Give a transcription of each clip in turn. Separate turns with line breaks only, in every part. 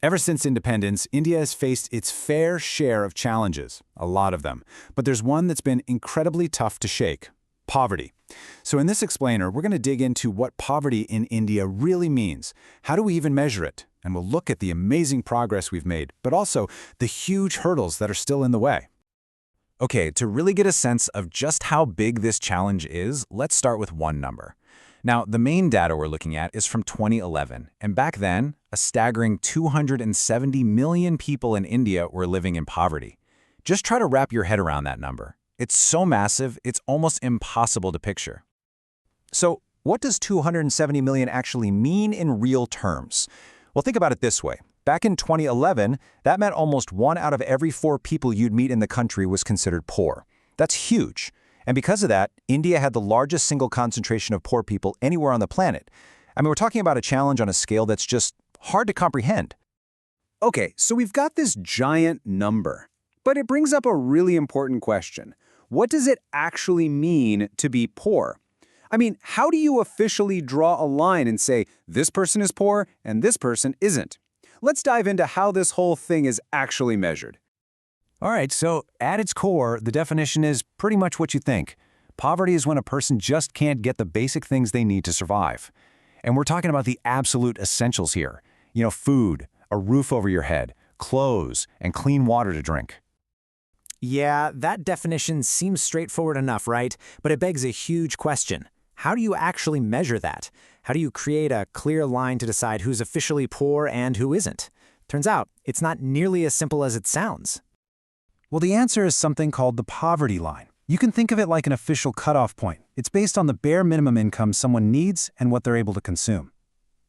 Ever since independence, India has faced its fair share of challenges, a lot of them. But there's one that's been incredibly tough to shake: poverty. So in this explainer, we're going to dig into what poverty in India really means. How do we even measure it? And we'll look at the amazing progress we've made, but also the huge hurdles that are still in the way.
Okay, to really get a sense of just how big this challenge is, let's start with one number. Now, the main data we're looking at is from 2011, and back then, a staggering 270 million people in India were living in poverty. Just try to wrap your head around that number. It's so massive, it's almost impossible to picture.
So, what does 270 million actually mean in real terms? Well, think about it this way. Back in 2011, that meant almost 1 out of every 4 people you'd meet in the country was considered poor. That's huge. And because of that, India had the largest single concentration of poor people anywhere on the planet. I mean, we're talking about a challenge on a scale that's just hard to comprehend.
Okay, so we've got this giant number, but it brings up a really important question. What does it actually mean to be poor? I mean, how do you officially draw a line and say this person is poor and this person isn't? Let's dive into how this whole thing is actually measured.
All right, so at its core, the definition is pretty much what you think. Poverty is when a person just can't get the basic things they need to survive. And we're talking about the absolute essentials here. Food, a roof over your head, clothes, and clean water to drink.
Yeah, that definition seems straightforward enough, right? But it begs a huge question. How do you actually measure that? How do you create a clear line to decide who's officially poor and who isn't? Turns out, it's not nearly as simple as it sounds.
Well, the answer is something called the poverty line. You can think of it like an official cutoff point. It's based on the bare minimum income someone needs and what they're able to consume.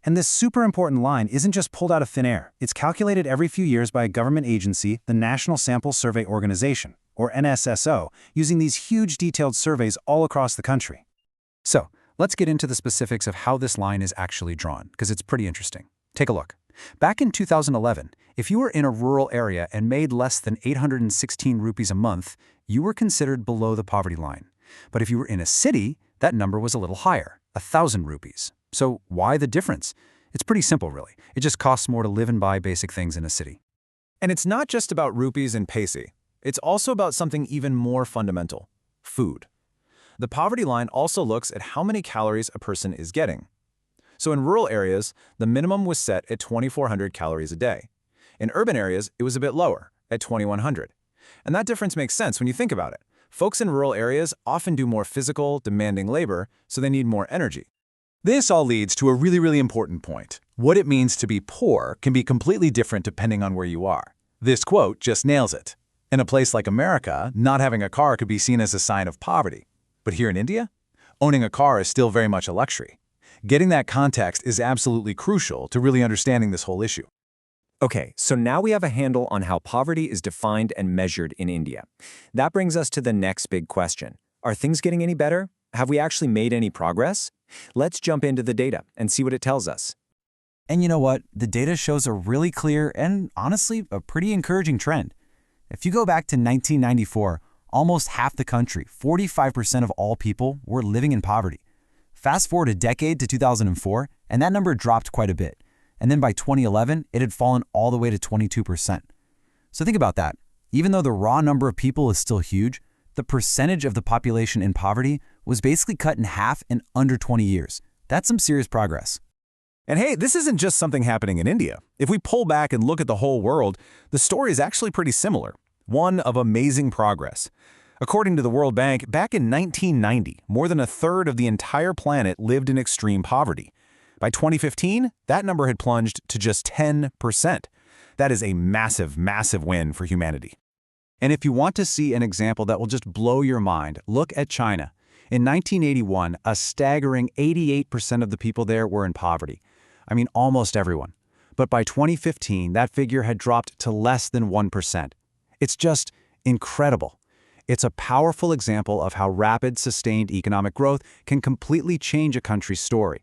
And this super important line isn't just pulled out of thin air. It's calculated every few years by a government agency, the National Sample Survey Organization, or NSSO, using these huge detailed surveys all across the country. So, let's get into the specifics of how this line is actually drawn, because it's pretty interesting. Take a look. Back in 2011, if you were in a rural area and made less than 816 rupees a month, you were considered below the poverty line. But if you were in a city, that number was a little higher, 1,000 rupees. So why the difference? It's pretty simple, really. It just costs more to live and buy basic things in a city.
And it's not just about rupees and paise. It's also about something even more fundamental: food. The poverty line also looks at how many calories a person is getting. So in rural areas, the minimum was set at 2,400 calories a day. In urban areas, it was a bit lower, at 2,100. And that difference makes sense when you think about it. Folks in rural areas often do more physical, demanding labor, so they need more energy.
This all leads to a really important point. What it means to be poor can be completely different depending on where you are. This quote just nails it. In a place like America, not having a car could be seen as a sign of poverty. But here in India, owning a car is still very much a luxury. Getting that context is absolutely crucial to really understanding this whole issue.
Okay, so now we have a handle on how poverty is defined and measured in India. That brings us to the next big question. Are things getting any better? Have we actually made any progress? Let's jump into the data and see what it tells us. And you know what? The data shows a really clear and, honestly, a pretty encouraging trend. If you go back to 1994, almost half the country, 45% of all people, were living in poverty. Fast forward a decade to 2004, and that number dropped quite a bit. And then by 2011, it had fallen all the way to 22%. So think about that. Even though the raw number of people is still huge, the percentage of the population in poverty was basically cut in half in under 20 years. That's some serious progress.
And hey, this isn't just something happening in India. If we pull back and look at the whole world, the story is actually pretty similar. One of amazing progress. According to the World Bank, back in 1990, more than a third of the entire planet lived in extreme poverty. By 2015, that number had plunged to just 10%. That is a massive win for humanity. And if you want to see an example that will just blow your mind, look at China. In 1981, a staggering 88% of the people there were in poverty. I mean, almost everyone. But by 2015, that figure had dropped to less than 1%. It's just incredible. It's a powerful example of how rapid, sustained economic growth can completely change a country's story.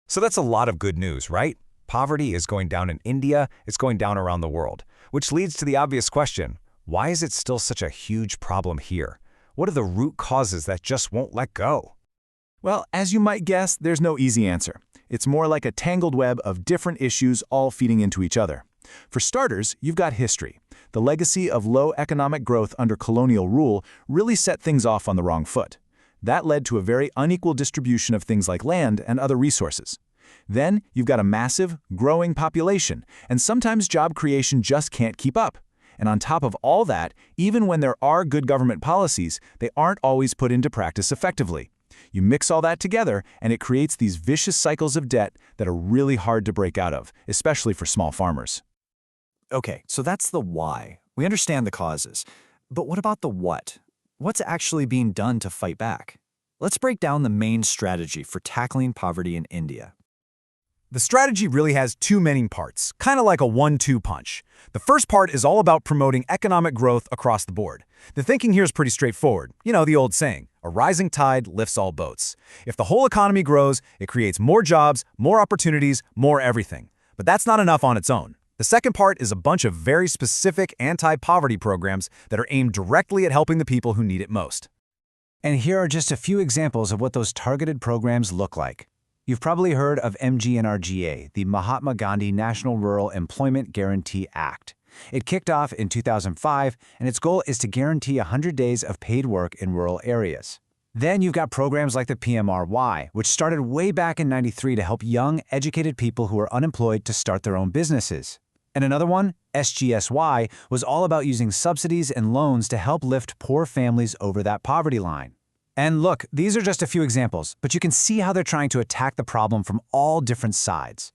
So that's a lot of good news, right? Poverty is going down in India, it's going down around the world. Which leads to the obvious question: why is it still such a huge problem here? What are the root causes that just won't let go?
Well, as you might guess, there's no easy answer.
It's more like a tangled web of different issues all feeding into each other. For starters, you've got history. The legacy of low economic growth under colonial rule really set things off on the wrong foot. That led to a very unequal distribution of things like land and other resources. Then, you've got a massive, growing population, and sometimes job creation just can't keep up. And on top of all that, even when there are good government policies, they aren't always put into practice effectively. You mix all that together, and it creates these vicious cycles of debt that are really hard to break out of, especially for small farmers.
Okay, so that's the why. We understand the causes. But what about the what? What's actually being done to fight back? Let's break down the main strategy for tackling poverty in India.
The strategy really has two main parts, kind of like a 1-2 punch. The first part is all about promoting economic growth across the board. The thinking here is pretty straightforward. You know, the old saying, a rising tide lifts all boats. If the whole economy grows, it creates more jobs, more opportunities, more everything. But that's not enough on its own. The second part is a bunch of very specific anti-poverty programs that are aimed directly at helping the people who need it most.
And here are just a few examples of what those targeted programs look like. You've probably heard of MGNRGA, the Mahatma Gandhi National Rural Employment Guarantee Act. It kicked off in 2005, and its goal is to guarantee 100 days of paid work in rural areas. Then you've got programs like the PMRY, which started way back in '93 to help young, educated people who are unemployed to start their own businesses. And another one, SGSY, was all about using subsidies and loans to help lift poor families over that poverty line. And look, these are just a few examples, but you can see how they're trying to attack the problem from all different sides.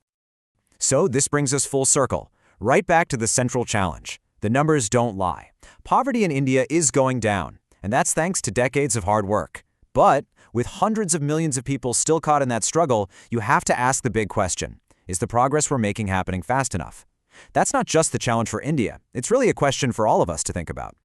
So this brings us full circle, right back to the central challenge. The numbers don't lie. Poverty in India is going down, and that's thanks to decades of hard work. But with hundreds of millions of people still caught in that struggle, you have to ask the big question: is the progress we're making happening fast enough? That's not just the challenge for India. It's really a question for all of us to think about.